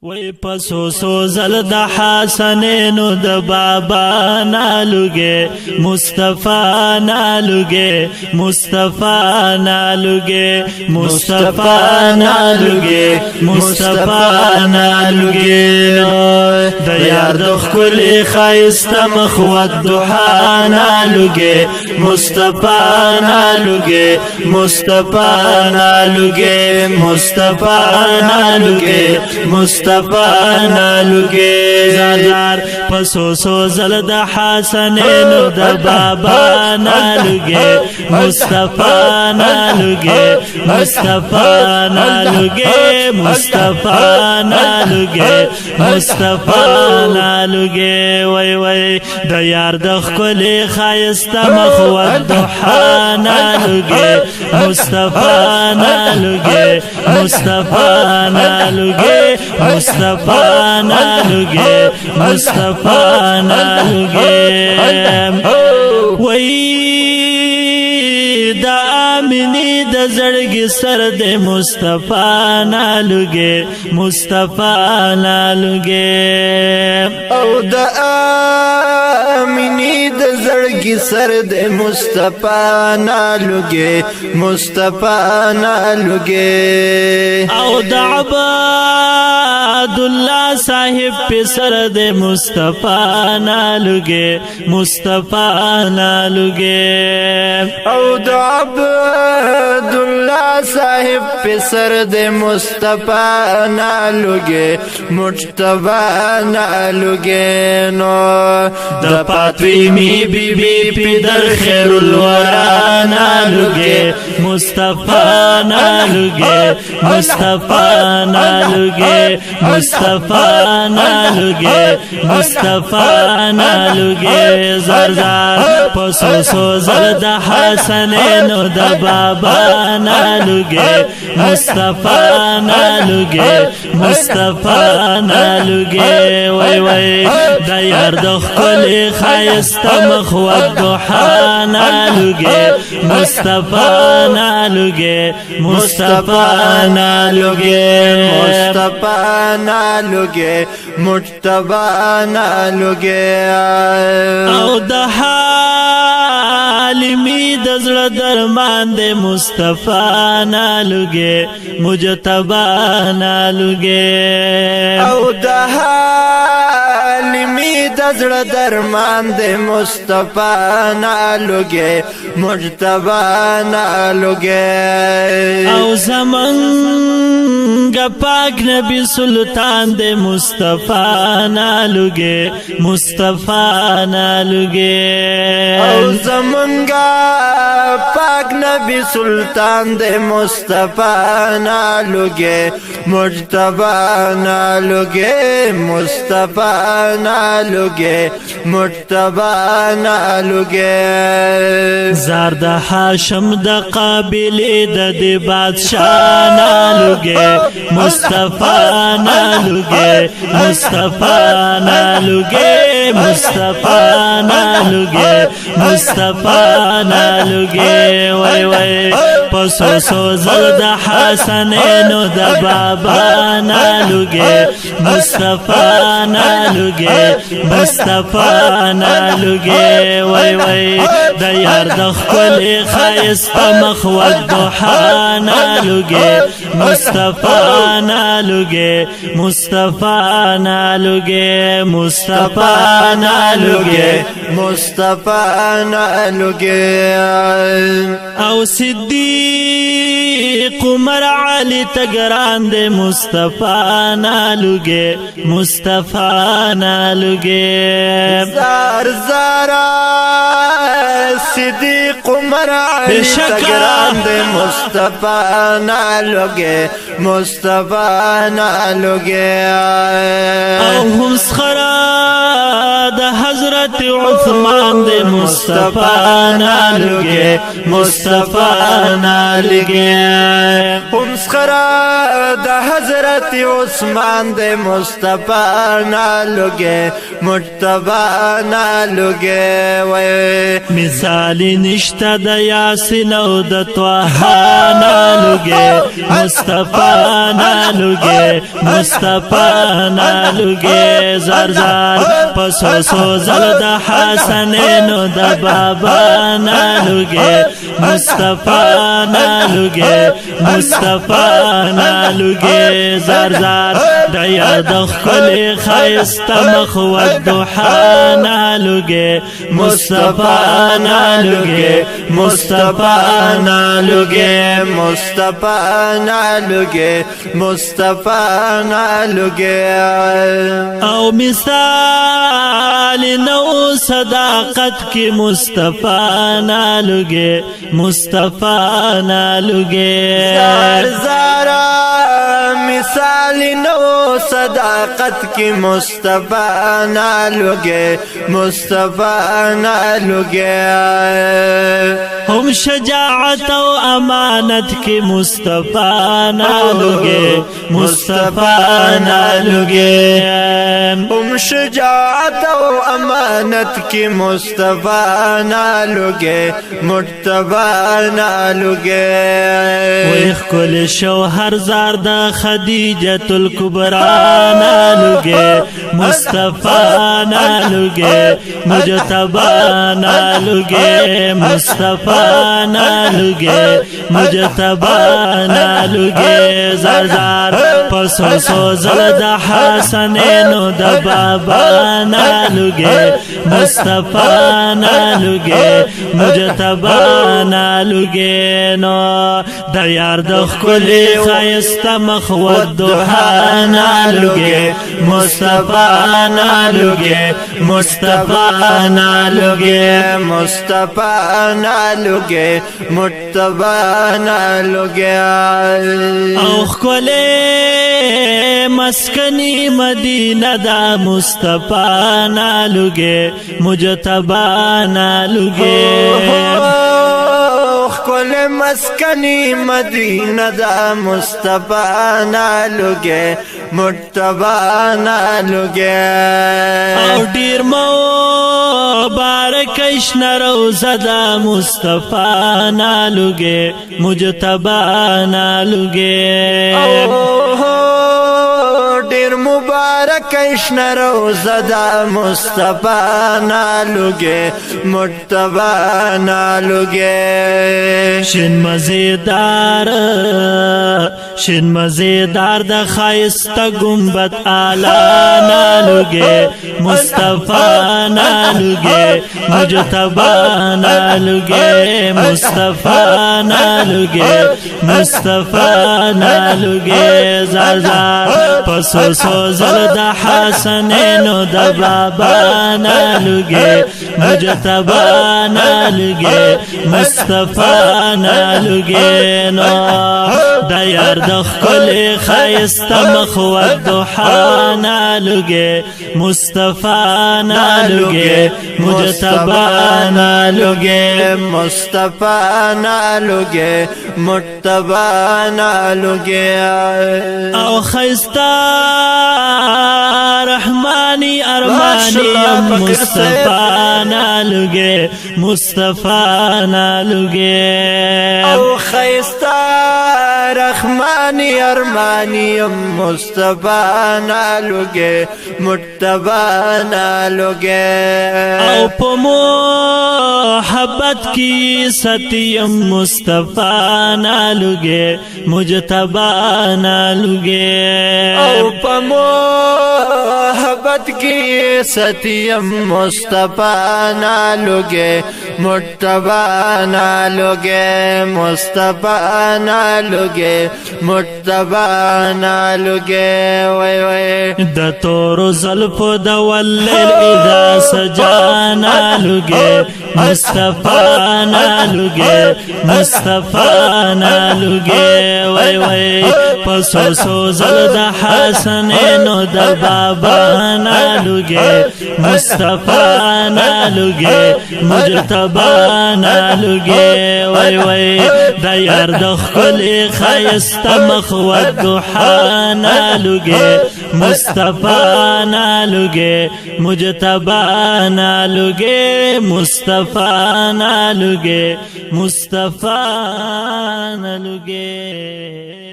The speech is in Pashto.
وی پسو سوزل د حسنینو د بابا نالوگے مصطفیٰ نالوگے مصطفیٰ نالوگے مصطفیٰ نالوگے مصطفیٰ نالوگے د یار د خلی خیست مخوت دحا نالوگے مصطفیٰ نالوگے مصطفیٰ نالوگے مصطفیٰ نالوگے مصطفیٰ نالوگے زادار پسو سوزل د حسنینو د بابا نالوگے مصطفیٰ نالوگے مصطفیٰ نالوگے مصطفیٰ نالوگے مصطفیٰ نالوگے وی وی د یار د خلی خایست مخوت دحا نالوگے مصطفیٰ نالوگے مصطفیٰ نالوگے مصطفیٰ نالوگے مصطفیٰ نالوگے وی دا آمینی دا زرگی سر دے مصطفیٰ نالوگے مصطفیٰ نالوگے او دا آمینی دا زرگی سر دے مصطفیٰ نالوگے مصطفیٰ نالوگے او دا عباداللہ صاحب پہ سر دے مصطفیٰ نالوگے مصطفیٰ نالوگے او دا عبداللہ صاحب پہ سر دے مصطفیٰ نالوگے مجتبیٰ نالوگے نو دا فاطمی بی بی پی در خیر الورا نالوگے مصطفیٰ نالوگے مصطفیٰ نالوگے مصطفیٰ نالوگے مصطفیٰ نالوگے زردار پسو سوزل د حسنینو د بابا نالوگے مصطفیٰ نالوگے مصطفیٰ نالوگے وی وی د یار د خلی خایست مخوت دحا نالوگے مصطفیٰ نالوگے مصطفیٰ نالوگے مصطفیٰ نالوگے مجتبیٰ نالوگے او د عالمی دزړه درمان دے مصطفیٰ نالوگے مجتبیٰ نالوگے او د عالمی دزړه درمان دے مصطفیٰ نالوگے مجتبیٰ نالوگے او زمانگا پاک نبی سلطان دے مصطفیٰ نالوگے مصطفیٰ نالوگے او زمانگا پاک نبی سلطان دے مصطفیٰ نالوگے مجتبیٰ نالوگے مصطفیٰ نالوگے مجتبیٰ نالوگے زار د حاشم د قابلی د دی بادشاہ نالوگے مصطفیٰ نالوگے مصطفیٰ نالوگے مصطفیٰ نالوگے مصطفیٰ نالوگے وی وی پسو سوزل د حسنینو د بابا نالوگے مصطفیٰ نالوگے مصطفیٰ نالوگے وی وی د یار د خلی خایست مخوت دحا نالوگے مصطفیٰ نالوگے مصطفیٰ نالوگے مصطفیٰ نالوگے مصطفیٰ نالوگے او صدیق عمر علی تگران دے مصطفیٰ نالوگے مصطفیٰ نالوگے زار زارا صدیق عمر علی تگران دے مصطفیٰ نالوگے مصطفیٰ نالوگے او هم سخرا د حضرت عثمان دے مصطفیٰ نالوگے مصطفیٰ نالوگے هم سخرا د حضرت عثمان دے مصطفی نالوگے مجتبی نالوگے وے مثال نشتا د یاسین او د طه نالوگے مصطفی نالوگے مصطفی نالوگے زار زار پسو سو زل د حسنین د بابا نالوگے مصطفی نالوگے مصطفی نالوگے زار زار دیا دخل خیست مخوت دوحا نالوگے مصطفی نالوگے مصطفی نالوگے مصطفی نالوگے مصطفی نالوگے او مثال نو صداقت کی مصطفی نالوگے مصطفی نالوگے زار زارا مثال نو صداقت کی مصطفی نالوگے مصطفی نالوگے ہم شجاعت و امانت کی مصطفی نالوگے مصطفی نالوگے ہم شجاعت و امانت کی مصطفی نالوگے مجتبی نالوگے ویخ کل شوہر زارد خدیجت الکبرى نالوگے مصطفی نالوگے مجتبی نالوگے مصطفی نالوگے مجتبی نالوگے زار زار پسو سو زل د حسنین د بابا نالوگے مصطفی نالوگے مجتبی نالوگے نو د یار د خلی خیست مخوت دوحا نالوگے مصطفی نالوگے مصطفی نالوگے مصطفی نالوگے مجتبی نالوگے او خلی مسکنی مدینہ دا مصطفی نالوگے مجتبی نالوگے کل مسکنی مدینہ دا مصطفی نالوگے مجتبی نالوگے او دیر مبارک اشنا روزہ دا مصطفی نالوگے مجتبی نالوگے دیر مبارک اشنا روزہ دا مصطفی نالوگے مجتبی نالوگے شن مزیدار د خایست گنبد آلا نالوگے مصطفی نالوگے مجتبی نالوگے مصطفی نالوگے مصطفی نالوگے زار زار پسو سو زل د حسنین د بابا نالوگے مجتبی نالوگے مصطفی نالوگے نو د یار د خلی خیست مخوت دوحا نالوگے مصطفی نالوگے مجتبی نالوگے مصطفی نالوگے مجتبی نالوگے او خیستا رحمانی ارمانی مصطفی نالوگے مصطفی نالوگے او خیستا رحمانی ارمانی مصطفی نالوگے مجتبی نالوگے او پا محبت کی ستیم مصطفی نالوگے مجتبی نالوگے او پا محبت کی ستیم مصطفی نالوگے مجتبی نالوگے مصطفی نالوگے مجتبی نالوگے وی وی د تور زلف د واللیل اذا سجا نالوگے مصطفی نالوگے مصطفی نالوگے وی وی پسو سو زل د حسنین د بابا نالوگے مصطفی نالوگے مجتبی مجتبا نالوگے وی وی دا یار د خلی خیست مخوت دوحا نالوگے مصطفیٰ نالوگے مجتبا نالوگے مصطفیٰ نالوگے مصطفیٰ نالوگے